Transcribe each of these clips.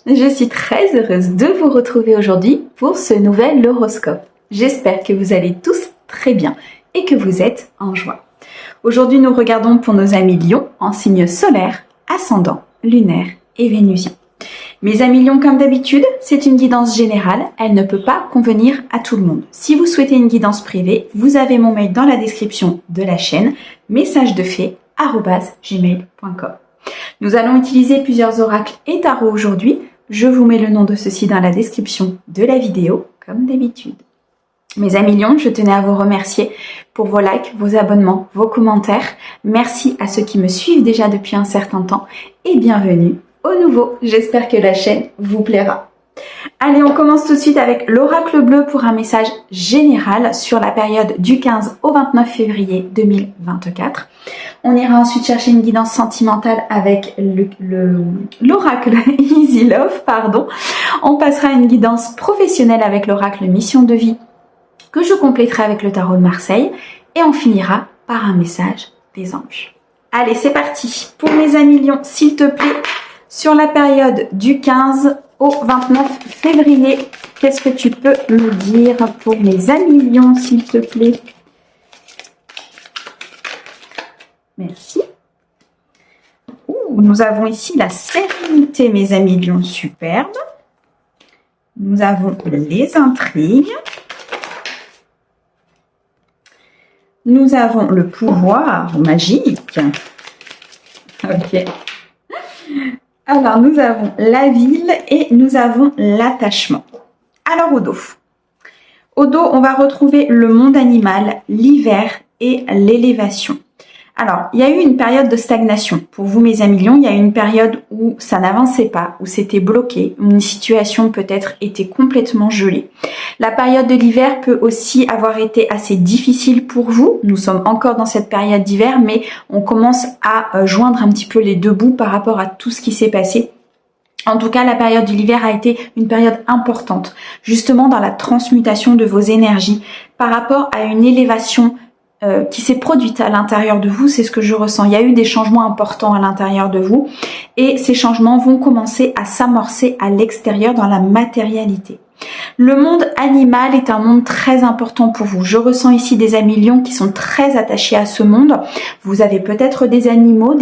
Je suis très heureuse de vous retrouver aujourd'hui pour ce nouvel horoscope. J'espère que vous allez tous très bien et que vous êtes en joie. Aujourd'hui, nous regardons pour nos amis Lions en signe solaire, ascendant, lunaire et vénusien. Mes amis Lions, comme d'habitude, c'est une guidance générale, elle ne peut pas convenir à tout le monde. Si vous souhaitez une guidance privée, vous avez mon mail dans la description de la chaîne, messagedeFée@gmail.com. Nous allons utiliser plusieurs oracles et tarots aujourd'hui. Je vous mets le nom de ceux-ci dans la description de la vidéo, comme d'habitude. Mes amis Lions, je tenais à vous remercier pour vos likes, vos abonnements, vos commentaires. Merci à ceux qui me suivent déjà depuis un certain temps et bienvenue aux nouveaux. J'espère que la chaîne vous plaira. Allez, on commence tout de suite avec l'oracle bleu pour un message général sur la période du 15 au 29 février 2024. On ira ensuite chercher une guidance sentimentale avec l'oracle Easy Love, On passera à une guidance professionnelle avec l'oracle Mission de vie que je compléterai avec le tarot de Marseille et on finira par un message des anges. Allez, c'est parti. Pour mes amis Lions, s'il te plaît, sur la période du 15 au 29 février, qu'est-ce que tu peux me dire pour mes amis Lions, s'il te plaît? Merci. Nous avons ici la sérénité, mes amis Lions, superbe. Nous avons les intrigues. Nous avons le pouvoir magique. Ok. Alors, nous avons la ville et nous avons l'attachement. Alors, au dos. Au dos, on va retrouver le monde animal, l'hiver et l'élévation. Alors, il y a eu une période de stagnation. Pour vous, mes amis Lions, il y a eu une période où ça n'avançait pas, où c'était bloqué, où une situation peut-être était complètement gelée. La période de l'hiver peut aussi avoir été assez difficile pour vous. Nous sommes encore dans cette période d'hiver, mais on commence à joindre un petit peu les deux bouts par rapport à tout ce qui s'est passé. En tout cas, la période de l'hiver a été une période importante, justement dans la transmutation de vos énergies par rapport à une élévation qui s'est produite à l'intérieur de vous, c'est ce que je ressens. Il y a eu des changements importants à l'intérieur de vous et ces changements vont commencer à s'amorcer à l'extérieur dans la matérialité. Le monde animal est un monde très important pour vous. Je ressens ici des amis Lions qui sont très attachés à ce monde. Vous avez peut-être des animaux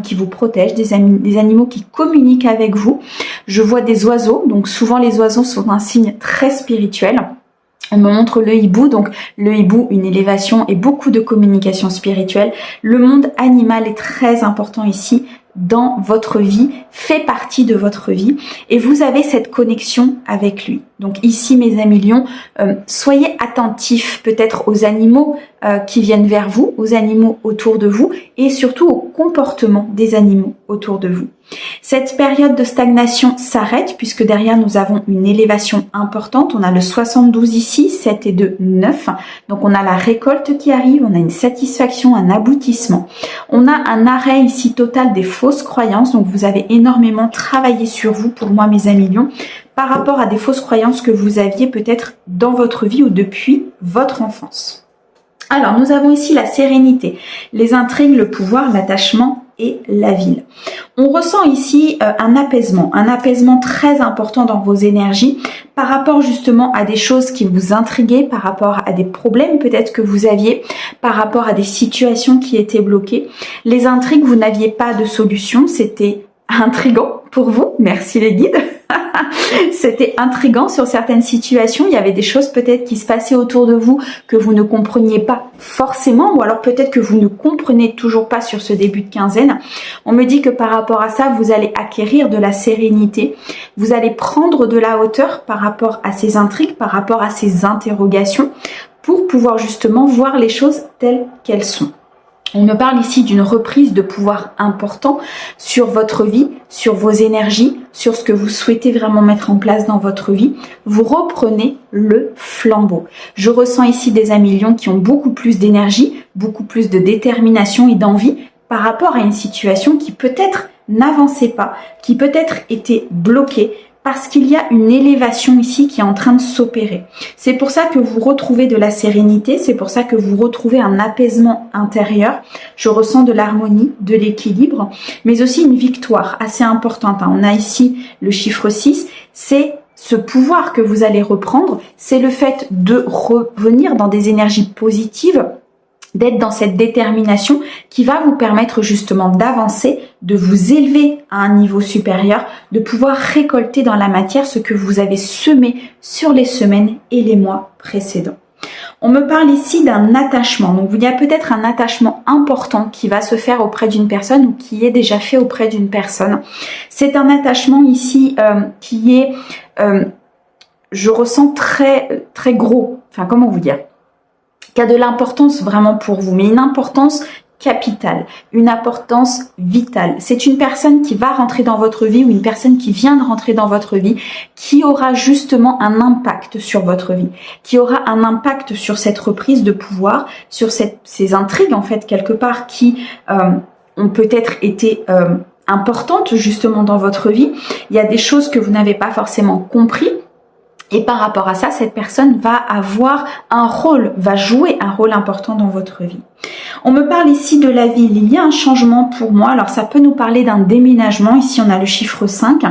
qui vous protègent, des animaux qui communiquent avec vous. Je vois des oiseaux, donc souvent les oiseaux sont un signe très spirituel. On me montre le hibou, donc le hibou, une élévation et beaucoup de communication spirituelle. Le monde animal est très important ici dans votre vie, fait partie de votre vie et vous avez cette connexion avec lui. Donc ici, mes amis Lions, soyez attentifs peut-être aux animaux qui viennent vers vous, aux animaux autour de vous et surtout au comportement des animaux autour de vous. Cette période de stagnation s'arrête puisque derrière nous avons une élévation importante. On a le 72 ici, 7 et 2, 9. Donc on a la récolte qui arrive, on a une satisfaction, un aboutissement. On a un arrêt ici total des fausses croyances. Donc vous avez énormément travaillé sur vous pour moi, mes amis Lions, par rapport à des fausses croyances que vous aviez peut-être dans votre vie ou depuis votre enfance. Alors, nous avons ici la sérénité, les intrigues, le pouvoir, l'attachement et la ville. On ressent ici un apaisement très important dans vos énergies par rapport justement à des choses qui vous intriguaient, par rapport à des problèmes peut-être que vous aviez, par rapport à des situations qui étaient bloquées. Les intrigues, vous n'aviez pas de solution, c'était intriguant pour vous, merci les guides. C'était intriguant sur certaines situations, il y avait des choses peut-être qui se passaient autour de vous que vous ne compreniez pas forcément ou alors peut-être que vous ne comprenez toujours pas sur ce début de quinzaine. On me dit que par rapport à ça, vous allez acquérir de la sérénité, vous allez prendre de la hauteur par rapport à ces intrigues, par rapport à ces interrogations pour pouvoir justement voir les choses telles qu'elles sont. On me parle ici d'une reprise de pouvoir important sur votre vie, sur vos énergies, sur ce que vous souhaitez vraiment mettre en place dans votre vie. Vous reprenez le flambeau. Je ressens ici des amis Lions qui ont beaucoup plus d'énergie, beaucoup plus de détermination et d'envie par rapport à une situation qui peut-être n'avançait pas, qui peut-être était bloquée parce qu'il y a une élévation ici qui est en train de s'opérer. C'est pour ça que vous retrouvez de la sérénité, c'est pour ça que vous retrouvez un apaisement intérieur. Je ressens de l'harmonie, de l'équilibre, mais aussi une victoire assez importante. On a ici le chiffre 6, c'est ce pouvoir que vous allez reprendre, c'est le fait de revenir dans des énergies positives, d'être dans cette détermination qui va vous permettre justement d'avancer, de vous élever à un niveau supérieur, de pouvoir récolter dans la matière ce que vous avez semé sur les semaines et les mois précédents. On me parle ici d'un attachement, donc il y a peut-être un attachement important qui va se faire auprès d'une personne ou qui est déjà fait auprès d'une personne. C'est un attachement ici qui est, je ressens très gros, enfin comment vous dire, qui a de l'importance vraiment pour vous, mais une importance capitale, une importance vitale. C'est une personne qui va rentrer dans votre vie ou une personne qui vient de rentrer dans votre vie qui aura justement un impact sur votre vie, qui aura un impact sur cette reprise de pouvoir, sur ces intrigues en fait quelque part qui ont peut-être été importantes justement dans votre vie. Il y a des choses que vous n'avez pas forcément compris. Et par rapport à ça, cette personne va avoir un rôle, va jouer un rôle important dans votre vie. On me parle ici de la ville. Il y a un changement pour moi. Alors ça peut nous parler d'un déménagement. Ici on a le chiffre 5.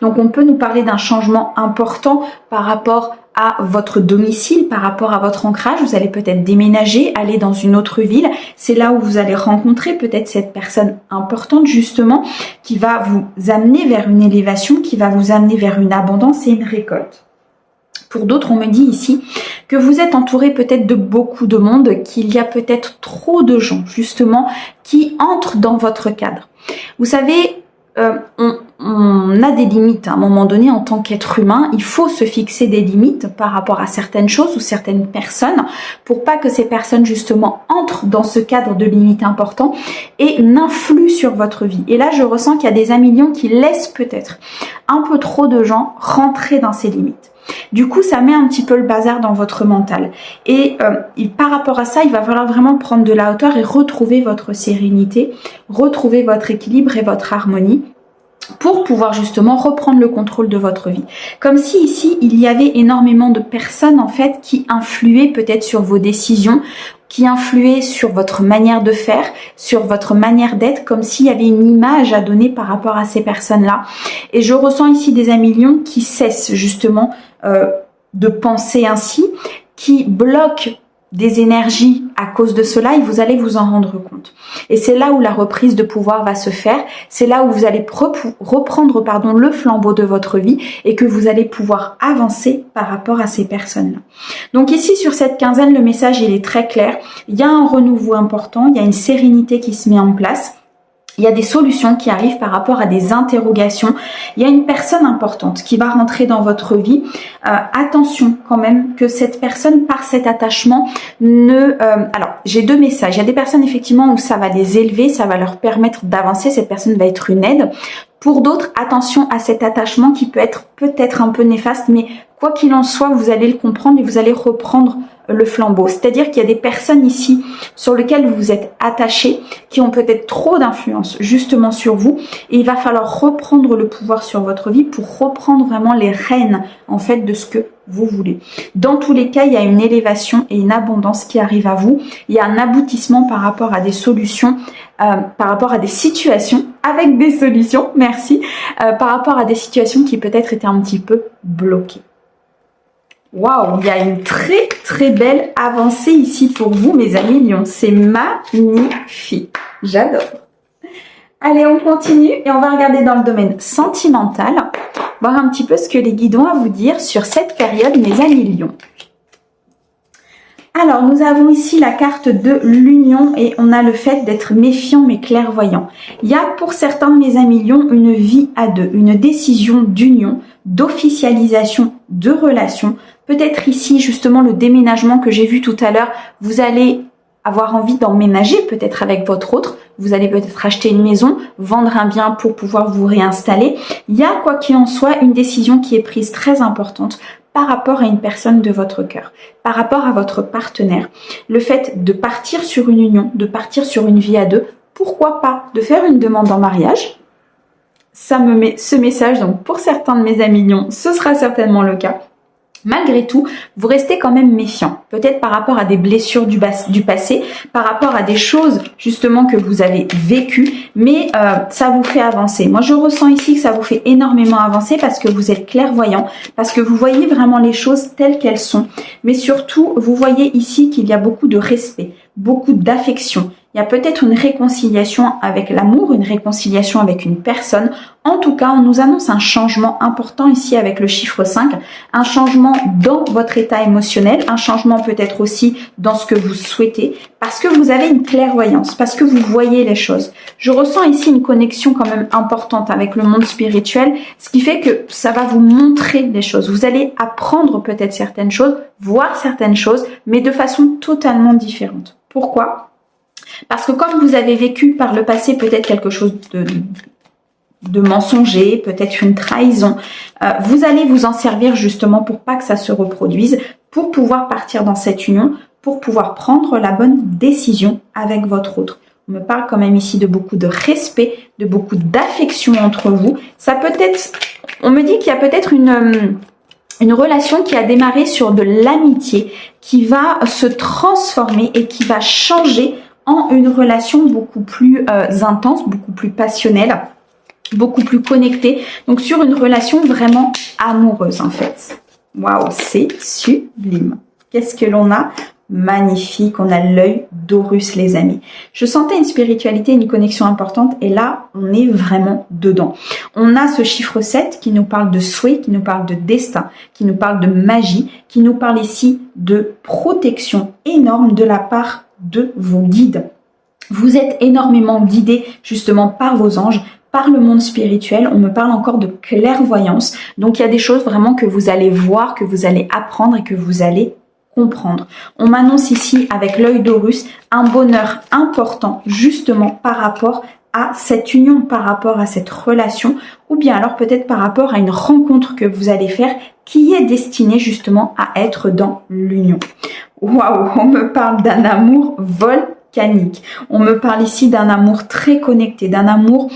Donc on peut nous parler d'un changement important par rapport à votre domicile, par rapport à votre ancrage. Vous allez peut-être déménager, aller dans une autre ville. C'est là où vous allez rencontrer peut-être cette personne importante justement qui va vous amener vers une élévation, qui va vous amener vers une abondance et une récolte. Pour d'autres, on me dit ici que vous êtes entouré peut-être de beaucoup de monde, qu'il y a peut-être trop de gens justement qui entrent dans votre cadre. Vous savez, on a des limites à un moment donné en tant qu'être humain. Il faut se fixer des limites par rapport à certaines choses ou certaines personnes pour pas que ces personnes justement entrent dans ce cadre de limites important et n'influent sur votre vie. Et là, je ressens qu'il y a des amillions qui laissent peut-être un peu trop de gens rentrer dans ces limites. Du coup, ça met un petit peu le bazar dans votre mental. Et par rapport à ça, il va falloir vraiment prendre de la hauteur et retrouver votre sérénité, retrouver votre équilibre et votre harmonie pour pouvoir justement reprendre le contrôle de votre vie. Comme si ici, il y avait énormément de personnes en fait qui influaient peut-être sur vos décisions, qui influaient sur votre manière de faire, sur votre manière d'être, comme s'il y avait une image à donner par rapport à ces personnes-là. Et je ressens ici des amillions qui cessent justement de penser ainsi, qui bloquent des énergies à cause de cela et vous allez vous en rendre compte. Et c'est là où la reprise de pouvoir va se faire, c'est là où vous allez reprendre le flambeau de votre vie et que vous allez pouvoir avancer par rapport à ces personnes-là. Donc ici sur cette quinzaine, le message il est très clair, il y a un renouveau important, il y a une sérénité qui se met en place. Il y a des solutions qui arrivent par rapport à des interrogations. Il y a une personne importante qui va rentrer dans votre vie. Attention quand même que cette personne, par cet attachement, alors, j'ai deux messages. Il y a des personnes effectivement où ça va les élever, ça va leur permettre d'avancer. Cette personne va être une aide. Pour d'autres, attention à cet attachement qui peut être peut-être un peu néfaste, mais quoi qu'il en soit, vous allez le comprendre et vous allez reprendre le flambeau. C'est-à-dire qu'il y a des personnes ici sur lesquelles vous êtes attachés, qui ont peut-être trop d'influence justement sur vous et il va falloir reprendre le pouvoir sur votre vie pour reprendre vraiment les rênes en fait de ce que vous voulez. Dans tous les cas, il y a une élévation et une abondance qui arrive à vous. Il y a un aboutissement par rapport à des solutions, par rapport à des situations avec des solutions, merci, par rapport à des situations qui peut-être étaient un petit peu bloquées. Waouh, il y a une très belle avancée ici pour vous, mes amis lions. C'est magnifique. J'adore. Allez, on continue et on va regarder dans le domaine sentimental, voir un petit peu ce que les guides ont à vous dire sur cette période, mes amis lions. Alors, nous avons ici la carte de l'union et on a le fait d'être méfiant mais clairvoyant. Il y a pour certains de mes amis lions une vie à deux, une décision d'union, d'officialisation de relation. Peut-être ici justement le déménagement que j'ai vu tout à l'heure, vous allez avoir envie d'emménager peut-être avec votre autre, vous allez peut-être acheter une maison, vendre un bien pour pouvoir vous réinstaller. Il y a quoi qu'il en soit une décision qui est prise très importante par rapport à une personne de votre cœur, par rapport à votre partenaire. Le fait de partir sur une union, de partir sur une vie à deux, pourquoi pas de faire une demande en mariage? ça me met ce message. Donc pour certains de mes amis lions, ce sera certainement le cas. Malgré tout, vous restez quand même méfiant, peut-être par rapport à des blessures du passé, par rapport à des choses justement que vous avez vécues, mais ça vous fait avancer. Moi, je ressens ici que ça vous fait énormément avancer parce que vous êtes clairvoyant, parce que vous voyez vraiment les choses telles qu'elles sont. Mais surtout, vous voyez ici qu'il y a beaucoup de respect, beaucoup d'affection. Il y a peut-être une réconciliation avec l'amour, une réconciliation avec une personne. En tout cas, on nous annonce un changement important ici avec le chiffre 5, un changement dans votre état émotionnel, un changement peut-être aussi dans ce que vous souhaitez, parce que vous avez une clairvoyance, parce que vous voyez les choses. Je ressens ici une connexion quand même importante avec le monde spirituel, ce qui fait que ça va vous montrer des choses. Vous allez apprendre peut-être certaines choses, voir certaines choses, mais de façon totalement différente. Pourquoi ? Parce que comme vous avez vécu par le passé peut-être quelque chose de mensonger, peut-être une trahison, vous allez vous en servir justement pour pas que ça se reproduise, pour pouvoir partir dans cette union, pour pouvoir prendre la bonne décision avec votre autre. On me parle quand même ici de beaucoup de respect, de beaucoup d'affection entre vous. Ça peut être, on me dit qu'il y a peut-être une relation qui a démarré sur de l'amitié, qui va se transformer et qui va changer en une relation beaucoup plus intense, beaucoup plus passionnelle, beaucoup plus connectée. Donc sur une relation vraiment amoureuse en fait. Waouh, c'est sublime. Qu'est-ce que l'on a? Magnifique, on a l'œil d'Horus les amis. Je sentais une spiritualité, une connexion importante et là on est vraiment dedans. On a ce chiffre 7 qui nous parle de souhait, qui nous parle de destin, qui nous parle de magie, qui nous parle ici de protection énorme de la part de vos guides. Vous êtes énormément guidés justement par vos anges, par le monde spirituel. On me parle encore de clairvoyance. Donc il y a des choses vraiment que vous allez voir, que vous allez apprendre et que vous allez comprendre. On m'annonce ici avec l'œil d'Horus un bonheur important justement par rapport à cette union, par rapport à cette relation, ou bien alors peut-être par rapport à une rencontre que vous allez faire qui est destinée justement à être dans l'union. Waouh, on me parle d'un amour volcanique. On me parle ici d'un amour très connecté, d'un amour,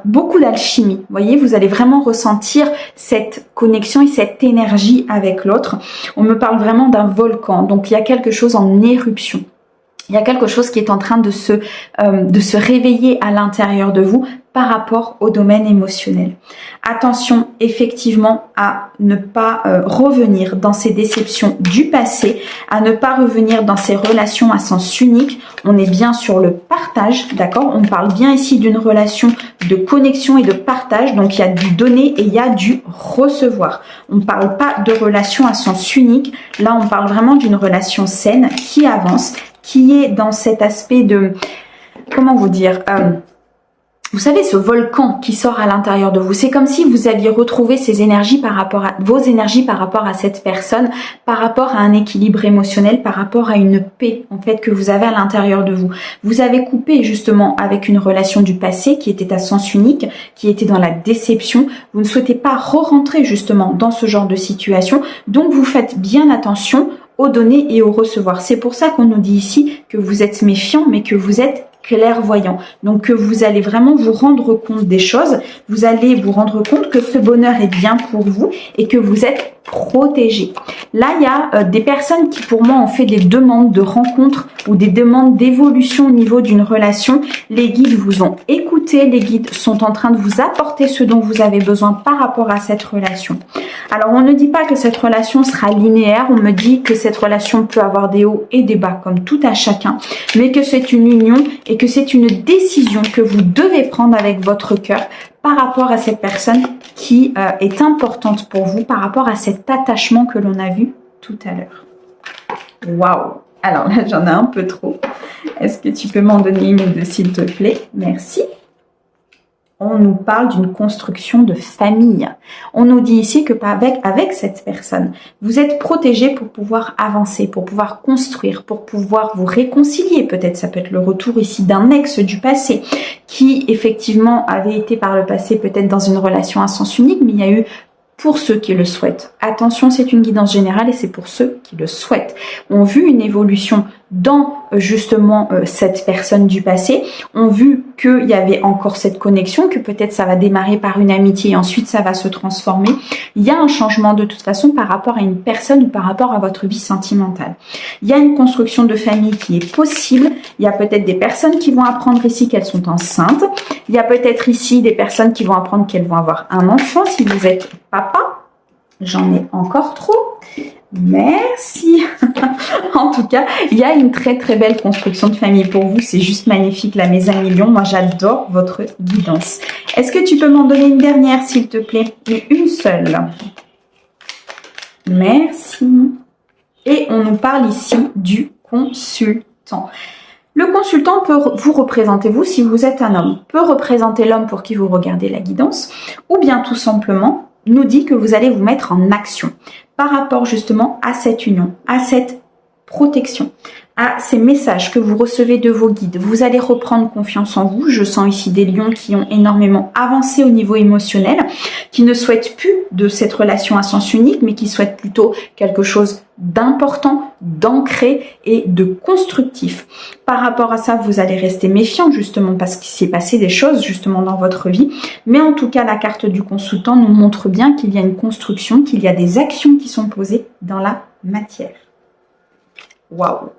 beaucoup d'alchimie. Vous voyez, vous allez vraiment ressentir cette connexion et cette énergie avec l'autre. On me parle vraiment d'un volcan. Donc, il y a quelque chose en éruption. Il y a quelque chose qui est en train de se réveiller à l'intérieur de vous par rapport au domaine émotionnel. Attention effectivement à ne pas revenir dans ces déceptions du passé, à ne pas revenir dans ces relations à sens unique. On est bien sur le partage, d'accord? On parle bien ici d'une relation de connexion et de partage, donc il y a du donner et il y a du recevoir. On ne parle pas de relation à sens unique, là on parle vraiment d'une relation saine qui avance, qui est dans cet aspect de, comment vous dire, vous savez, ce volcan qui sort à l'intérieur de vous, c'est comme si vous aviez retrouvé ces énergies par rapport à vos énergies par rapport à cette personne, par rapport à un équilibre émotionnel, par rapport à une paix en fait que vous avez à l'intérieur de vous. Vous avez coupé justement avec une relation du passé qui était à sens unique, qui était dans la déception. Vous ne souhaitez pas re-rentrer justement dans ce genre de situation, donc vous faites bien attention au donner et au recevoir. C'est pour ça qu'on nous dit ici que vous êtes méfiant, mais que vous êtes clairvoyant. Donc que vous allez vraiment vous rendre compte des choses, vous allez vous rendre compte que ce bonheur est bien pour vous et que vous êtes protégé. Là, il y a des personnes qui pour moi ont fait des demandes de rencontres ou des demandes d'évolution au niveau d'une relation. Les guides vous ont écouté, les guides sont en train de vous apporter ce dont vous avez besoin par rapport à cette relation. Alors, on ne dit pas que cette relation sera linéaire, on me dit que cette relation peut avoir des hauts et des bas comme tout à chacun, mais que c'est une union et que c'est une décision que vous devez prendre avec votre cœur par rapport à cette personne qui est importante pour vous, par rapport à cet attachement que l'on a vu tout à l'heure. Waouh! Alors là, j'en ai un peu trop. Est-ce que tu peux m'en donner une ou deux, s'il te plaît? Merci. On nous parle d'une construction de famille. On nous dit ici que avec cette personne, vous êtes protégé pour pouvoir avancer, pour pouvoir construire, pour pouvoir vous réconcilier. Peut-être ça peut être le retour ici d'un ex du passé qui effectivement avait été par le passé peut-être dans une relation à sens unique, mais il y a eu pour ceux qui le souhaitent. Attention, c'est une guidance générale et c'est pour ceux qui le souhaitent. On a vu une évolution dans justement cette personne du passé ont vu qu'il y avait encore cette connexion, que peut-être ça va démarrer par une amitié et ensuite ça va se transformer. Il y a un changement de toute façon par rapport à une personne ou par rapport à votre vie sentimentale. Il y a une construction de famille qui est possible. Il y a peut-être des personnes qui vont apprendre ici qu'elles sont enceintes. Il y a peut-être ici des personnes qui vont apprendre qu'elles vont avoir un enfant si vous êtes papa. J'en ai encore trop. Merci. En tout cas, il y a une très très belle construction de famille pour vous. C'est juste magnifique là, mes amis lions. Moi, j'adore votre guidance. Est-ce que tu peux m'en donner une dernière, s'il te plaît? Et une seule. Merci. Et on nous parle ici du consultant. Le consultant peut vous représenter, vous, si vous êtes un homme, peut représenter l'homme pour qui vous regardez la guidance, ou bien tout simplement nous dit que vous allez vous mettre en action par rapport justement à cette union, à cette protection, à ces messages que vous recevez de vos guides. Vous allez reprendre confiance en vous. Je sens ici des lions qui ont énormément avancé au niveau émotionnel, qui ne souhaitent plus de cette relation à sens unique, mais qui souhaitent plutôt quelque chose d'important, d'ancré et de constructif. Par rapport à ça, vous allez rester méfiant justement parce qu'il s'est passé des choses justement dans votre vie. Mais en tout cas, la carte du consultant nous montre bien qu'il y a une construction, qu'il y a des actions qui sont posées dans la matière. Waouh!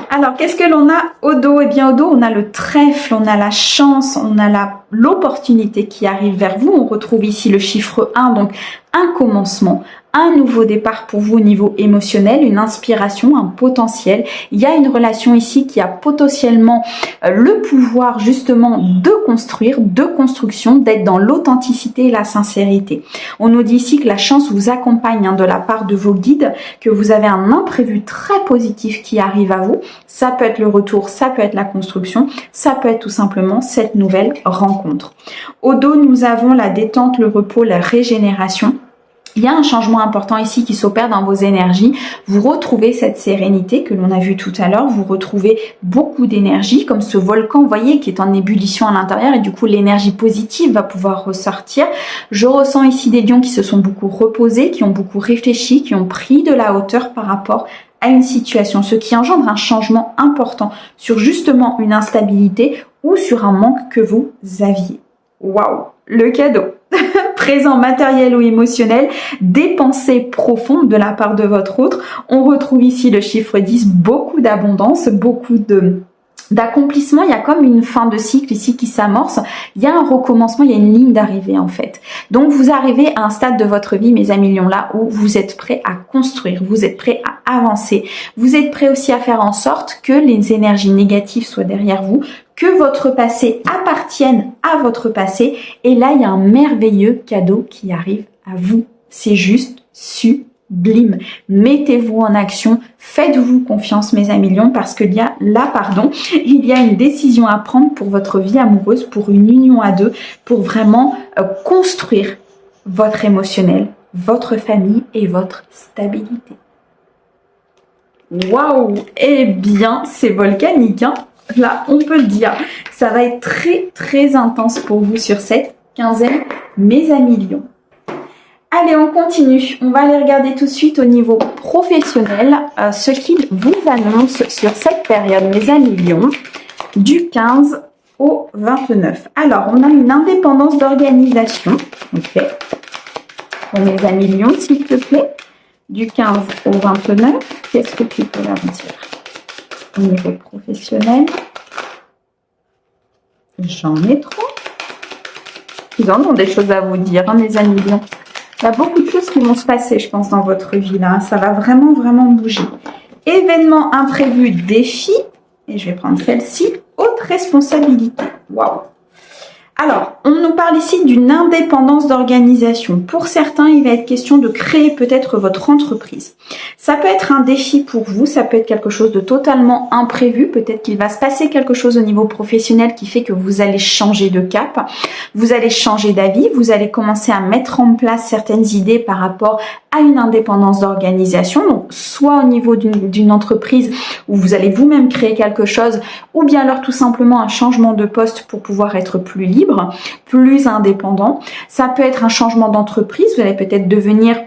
Alors, qu'est-ce que l'on a au dos? Eh bien, au dos, on a le trèfle, on a la chance, on a l'opportunité qui arrive vers vous. On retrouve ici le chiffre 1, donc un commencement, un nouveau départ pour vous au niveau émotionnel, une inspiration, un potentiel. Il y a une relation ici qui a potentiellement le pouvoir justement de construire, de construction, d'être dans l'authenticité et la sincérité. On nous dit ici que la chance vous accompagne de la part de vos guides, que vous avez un imprévu très positif qui arrive à vous. Ça peut être le retour, ça peut être la construction, ça peut être tout simplement cette nouvelle rencontre. Au dos, nous avons la détente, le repos, la régénération. Il y a un changement important ici qui s'opère dans vos énergies. Vous retrouvez cette sérénité que l'on a vue tout à l'heure. Vous retrouvez beaucoup d'énergie, comme ce volcan, vous voyez, qui est en ébullition à l'intérieur. Et du coup, l'énergie positive va pouvoir ressortir. Je ressens ici des lions qui se sont beaucoup reposés, qui ont beaucoup réfléchi, qui ont pris de la hauteur par rapport à une situation. Ce qui engendre un changement important sur justement une instabilité ou sur un manque que vous aviez. Waouh! Le cadeau présent matériel ou émotionnel, des pensées profondes de la part de votre autre. On retrouve ici le chiffre 10, beaucoup d'abondance, beaucoup d'accomplissement. Il y a comme une fin de cycle ici qui s'amorce. Il y a un recommencement, il y a une ligne d'arrivée en fait. Donc vous arrivez à un stade de votre vie, mes amis lions, là où vous êtes prêts à construire, vous êtes prêts à avancer. Vous êtes prêts aussi à faire en sorte que les énergies négatives soient derrière vous, que votre passé appartienne à votre passé. Et là, il y a un merveilleux cadeau qui arrive à vous. C'est juste sublime. Mettez-vous en action. Faites-vous confiance, mes amis lions, parce qu'il y a là, il y a une décision à prendre pour votre vie amoureuse, pour une union à deux, pour vraiment construire votre émotionnel, votre famille et votre stabilité. Waouh! Eh bien, c'est volcanique, hein? Là, on peut le dire. Ça va être très, très intense pour vous sur cette quinzaine, mes amis lions. Allez, on continue. On va aller regarder tout de suite au niveau professionnel ce qu'il vous annonce sur cette période, mes amis lions, du 15 au 29. Alors, on a une indépendance d'organisation. Ok. Pour mes amis lions, s'il te plaît. Du 15 au 29, qu'est-ce que tu peux leur dire? Au niveau professionnel, j'en ai trop. Ils en ont des choses à vous dire, hein, mes amis lions. Il y a beaucoup de choses qui vont se passer, je pense, dans votre vie là. Ça va vraiment, vraiment bouger. Événement imprévu, défi. Et je vais prendre celle-ci. Haute responsabilité. Waouh! Alors, on nous parle ici d'une indépendance d'organisation. Pour certains, il va être question de créer peut-être votre entreprise. Ça peut être un défi pour vous, ça peut être quelque chose de totalement imprévu. Peut-être qu'il va se passer quelque chose au niveau professionnel qui fait que vous allez changer de cap, vous allez changer d'avis, vous allez commencer à mettre en place certaines idées par rapport à une indépendance d'organisation. Donc, soit au niveau d'une entreprise où vous allez vous-même créer quelque chose, ou bien alors tout simplement un changement de poste pour pouvoir être plus libre, plus indépendant. Ça peut être un changement d'entreprise, vous allez peut-être devenir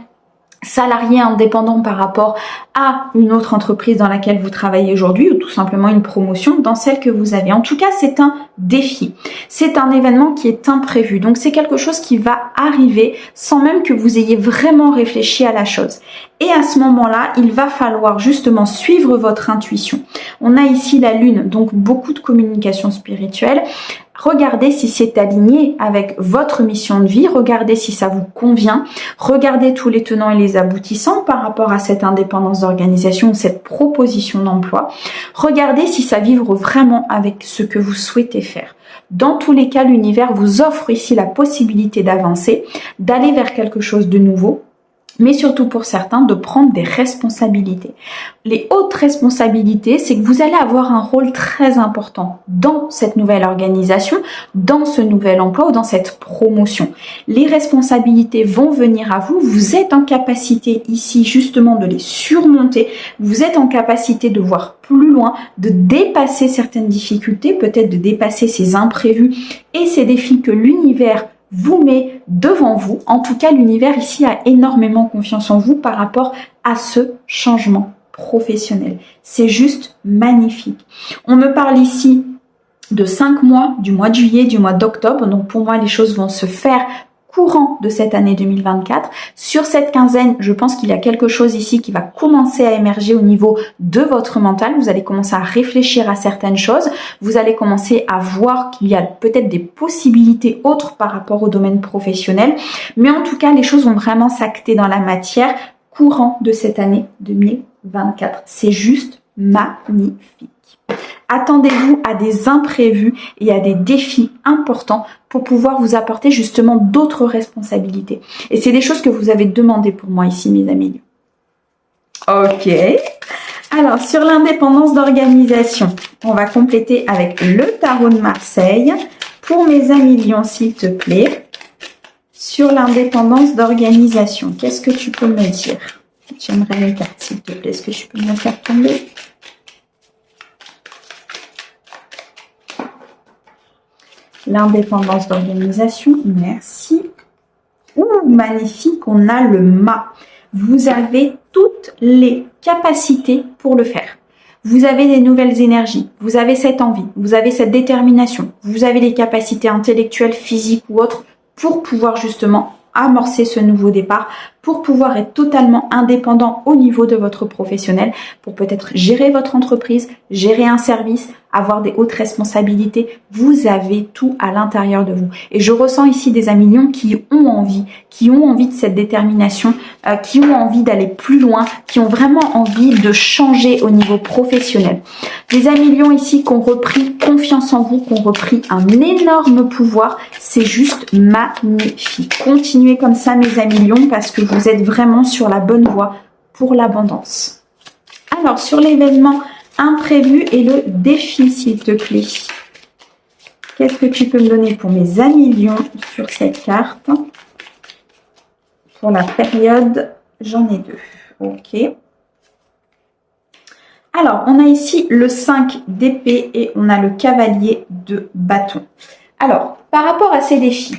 salarié indépendant par rapport à une autre entreprise dans laquelle vous travaillez aujourd'hui ou tout simplement une promotion dans celle que vous avez. En tout cas, c'est un défi. C'est un événement qui est imprévu. Donc, c'est quelque chose qui va arriver sans même que vous ayez vraiment réfléchi à la chose. Et à ce moment-là, il va falloir justement suivre votre intuition. On a ici la lune, donc beaucoup de communication spirituelle. Regardez si c'est aligné avec votre mission de vie, regardez si ça vous convient, regardez tous les tenants et les aboutissants par rapport à cette indépendance d'organisation, cette proposition d'emploi. Regardez si ça vibre vraiment avec ce que vous souhaitez faire. Dans tous les cas, l'univers vous offre ici la possibilité d'avancer, d'aller vers quelque chose de nouveau, mais surtout pour certains, de prendre des responsabilités. Les hautes responsabilités, c'est que vous allez avoir un rôle très important dans cette nouvelle organisation, dans ce nouvel emploi ou dans cette promotion. Les responsabilités vont venir à vous, vous êtes en capacité ici justement de les surmonter, vous êtes en capacité de voir plus loin, de dépasser certaines difficultés, peut-être de dépasser ces imprévus et ces défis que l'univers vous met devant vous. En tout cas, l'univers ici a énormément confiance en vous par rapport à ce changement professionnel. C'est juste magnifique. On me parle ici de 5 mois, du mois de juillet, du mois d'octobre. Donc pour moi, les choses vont se faire courant de cette année 2024. Sur cette quinzaine, je pense qu'il y a quelque chose ici qui va commencer à émerger au niveau de votre mental. Vous allez commencer à réfléchir à certaines choses. Vous allez commencer à voir qu'il y a peut-être des possibilités autres par rapport au domaine professionnel. Mais en tout cas, les choses vont vraiment s'acter dans la matière courant de cette année 2024. C'est juste magnifique. Attendez-vous à des imprévus et à des défis importants pour pouvoir vous apporter justement d'autres responsabilités. Et c'est des choses que vous avez demandées pour moi ici, mes amis. Ok. Alors, sur l'indépendance d'organisation, on va compléter avec le tarot de Marseille. Pour mes amis lions, s'il te plaît. Sur l'indépendance d'organisation, qu'est-ce que tu peux me dire? J'aimerais une carte, s'il te plaît. Est-ce que tu peux me la faire tomber? L'indépendance d'organisation, merci. Ouh, magnifique, on a le mât. Vous avez toutes les capacités pour le faire. Vous avez des nouvelles énergies, vous avez cette envie, vous avez cette détermination, vous avez les capacités intellectuelles, physiques ou autres pour pouvoir justement amorcer ce nouveau départ, pour pouvoir être totalement indépendant au niveau de votre professionnel, pour peut-être gérer votre entreprise, gérer un service, avoir des hautes responsabilités. Vous avez tout à l'intérieur de vous. Et je ressens ici des amis lions qui ont envie de cette détermination, qui ont envie d'aller plus loin, qui ont vraiment envie de changer au niveau professionnel. Des amis lions ici qui ont repris confiance en vous, qui ont repris un énorme pouvoir. C'est juste magnifique. Continuez comme ça, mes amis lions, parce que vous êtes vraiment sur la bonne voie pour l'abondance. Alors, sur l'événement imprévu et le défi, s'il te plaît. Qu'est-ce que tu peux me donner pour mes amis lions sur cette carte? Pour la période, j'en ai 2. Ok. Alors, on a ici le 5 d'épée et on a le cavalier de bâton. Alors, par rapport à ces défis,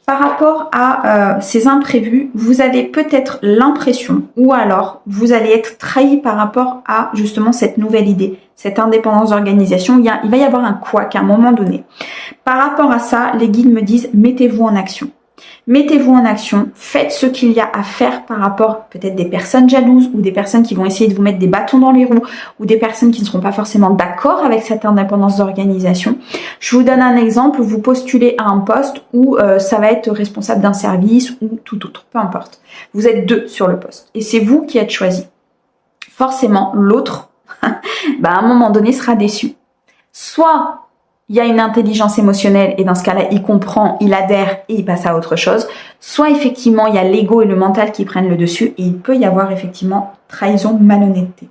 par rapport à ces imprévus, vous avez peut-être l'impression ou alors vous allez être trahi par rapport à justement cette nouvelle idée, cette indépendance d'organisation. Il va y avoir un couac à un moment donné. Par rapport à ça, les guides me disent mettez-vous en action. Mettez-vous en action, faites ce qu'il y a à faire par rapport peut-être des personnes jalouses ou des personnes qui vont essayer de vous mettre des bâtons dans les roues ou des personnes qui ne seront pas forcément d'accord avec cette indépendance d'organisation. Je vous donne un exemple, vous postulez à un poste où ça va être responsable d'un service ou tout autre, peu importe. Vous êtes 2 sur le poste et c'est vous qui êtes choisi. Forcément, l'autre, à un moment donné, sera déçu. Soit il y a une intelligence émotionnelle et dans ce cas-là, il comprend, il adhère et il passe à autre chose. Soit effectivement, il y a l'ego et le mental qui prennent le dessus et il peut y avoir effectivement trahison, malhonnêteté.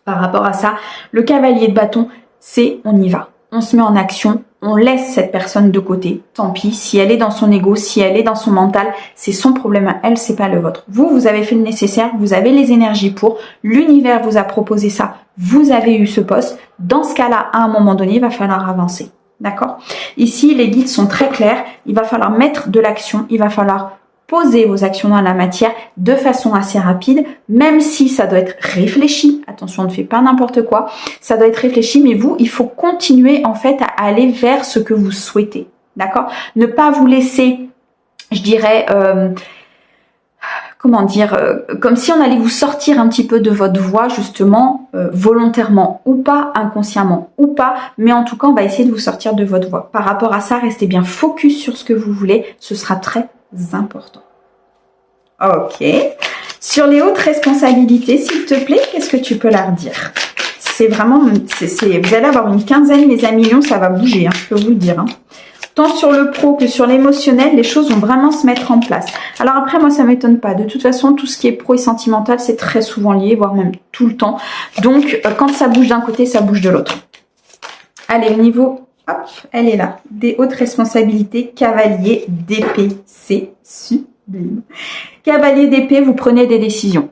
Par rapport à ça, le cavalier de bâton, c'est on y va. On se met en action, on laisse cette personne de côté. Tant pis, si elle est dans son ego, si elle est dans son mental, c'est son problème à elle, c'est pas le vôtre. Vous avez fait le nécessaire, vous avez les énergies pour, l'univers vous a proposé ça, vous avez eu ce poste. Dans ce cas-là, à un moment donné, il va falloir avancer. D'accord? Ici, les guides sont très clairs, il va falloir mettre de l'action, il va falloir poser vos actions dans la matière de façon assez rapide, même si ça doit être réfléchi. Attention, on ne fait pas n'importe quoi. Ça doit être réfléchi, mais vous, il faut continuer en fait à aller vers ce que vous souhaitez. D'accord? Ne pas vous laisser, je dirais, comment dire, comme si on allait vous sortir un petit peu de votre voie, justement, volontairement ou pas, inconsciemment ou pas, mais en tout cas, on va essayer de vous sortir de votre voie. Par rapport à ça, restez bien focus sur ce que vous voulez, ce sera très important. Ok. Sur les hautes responsabilités, s'il te plaît, qu'est-ce que tu peux leur dire? C'est vraiment, vous allez avoir une quinzaine, mes amis lions, ça va bouger, hein, je peux vous le dire. Hein. Tant sur le pro que sur l'émotionnel, les choses vont vraiment se mettre en place. Alors après, moi, ça m'étonne pas. De toute façon, tout ce qui est pro et sentimental, c'est très souvent lié, voire même tout le temps. Donc, quand ça bouge d'un côté, ça bouge de l'autre. Allez, au niveau, hop, elle est là. Des hautes responsabilités, cavalier d'épée. C'est sublime. Cavalier d'épée, vous prenez des décisions.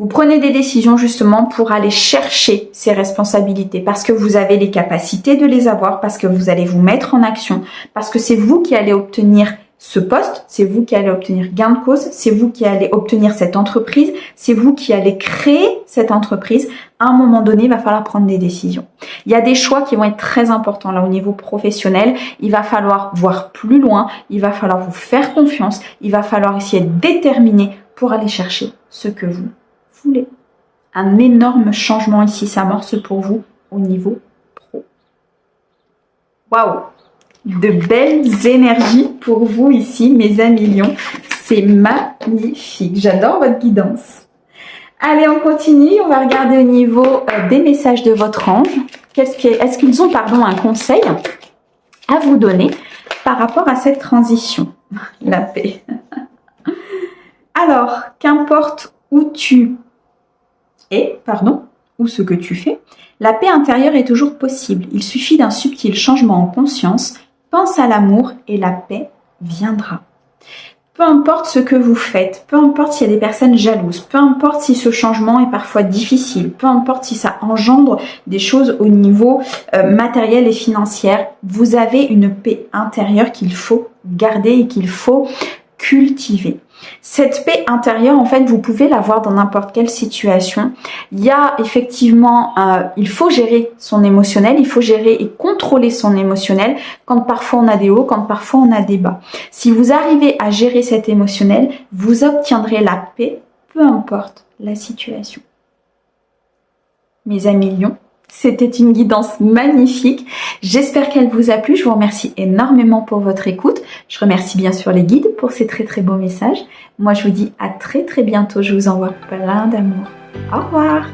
Vous prenez des décisions justement pour aller chercher ces responsabilités parce que vous avez les capacités de les avoir, parce que vous allez vous mettre en action, parce que c'est vous qui allez obtenir ce poste, c'est vous qui allez obtenir gain de cause, c'est vous qui allez obtenir cette entreprise, c'est vous qui allez créer cette entreprise. À un moment donné, il va falloir prendre des décisions. Il y a des choix qui vont être très importants là au niveau professionnel. Il va falloir voir plus loin, il va falloir vous faire confiance, il va falloir essayer de déterminer pour aller chercher ce que vous voulez. Un énorme changement ici s'amorce pour vous au niveau pro. Waouh! De belles énergies pour vous ici, mes amis lions. C'est magnifique. J'adore votre guidance. Allez, on continue. On va regarder au niveau des messages de votre ange. Est-ce qu'ils ont, un conseil à vous donner par rapport à cette transition? La paix. Alors, qu'importe où tu ou ce que tu fais, la paix intérieure est toujours possible. Il suffit d'un subtil changement en conscience. Pense à l'amour et la paix viendra. Peu importe ce que vous faites, peu importe s'il y a des personnes jalouses, peu importe si ce changement est parfois difficile, peu importe si ça engendre des choses au niveau matériel et financier, vous avez une paix intérieure qu'il faut garder et qu'il faut cultiver. Cette paix intérieure, en fait, vous pouvez l'avoir dans n'importe quelle situation. Il y a effectivement, il faut gérer son émotionnel, il faut gérer et contrôler son émotionnel quand parfois on a des hauts, quand parfois on a des bas. Si vous arrivez à gérer cet émotionnel, vous obtiendrez la paix, peu importe la situation. Mes amis lions, c'était une guidance magnifique. J'espère qu'elle vous a plu. Je vous remercie énormément pour votre écoute. Je remercie bien sûr les guides pour ces très très beaux messages. Moi, je vous dis à très très bientôt. Je vous envoie plein d'amour. Au revoir.